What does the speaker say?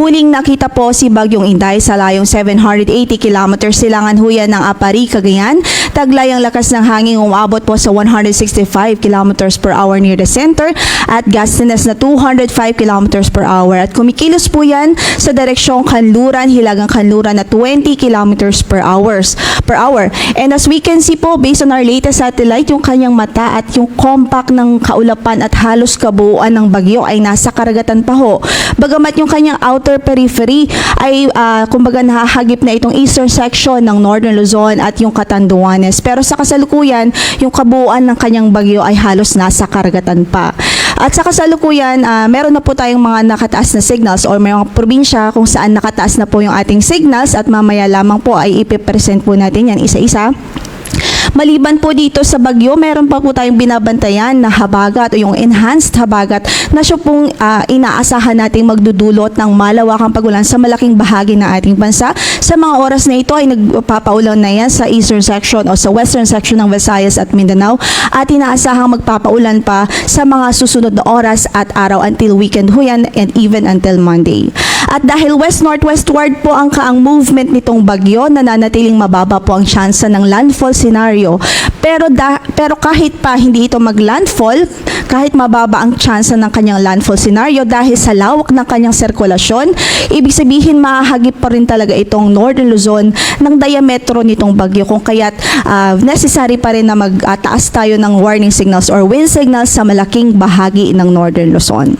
Huling nakita po si Bagyong Inday sa layong 780 kilometers silangan huyan ng Apari, Cagayan. Taglay ang lakas ng hangin umabot po sa 165 kilometers per hour near the center at gustiness na 205 kilometers per hour. At kumikilos po yan sa direksyong Kanluran, Hilagang Kanluran na 20 kilometers per hour. And as we can see po, based on our latest satellite, yung kanyang mata at yung compact ng kaulapan at halos kabuuan ng bagyo ay nasa karagatan pa ho. Bagamat yung kanyang outer periphery ay kumbaga nahahagip na itong eastern section ng Northern Luzon at yung Catanduanes. Pero sa kasalukuyan, yung kabuuan ng kanyang bagyo ay halos nasa karagatan pa. At sa kasalukuyan, meron na po tayong mga nakataas na signals or may mga probinsya kung saan nakataas na po yung ating signals at mamaya lamang po ay ipipresent po natin yan isa-isa. Maliban po dito sa bagyo, meron pa po tayong binabantayan na habagat o yung enhanced habagat na siya pong inaasahan nating magdudulot ng malawakang pagulan sa malaking bahagi ng ating bansa. Sa mga oras na ito ay nagpapaulan na yan sa eastern section o sa western section ng Visayas at Mindanao at inaasahang magpapaulan pa sa mga susunod na oras at araw until weekend huyan and even until Monday. At dahil west-northwestward po ang kaang movement nitong bagyo, nananatiling mababa po ang tsansa ng landfall scenario. Pero kahit pa hindi ito mag-landfall, kahit mababa ang tsansa ng kanyang landfall scenario dahil sa lawak ng kanyang sirkulasyon, ibig sabihin mahahagip pa rin talaga itong Northern Luzon ng diametro nitong bagyo. Kung kaya't necessary pa rin na magtaas tayo ng warning signals or wind signals sa malaking bahagi ng Northern Luzon.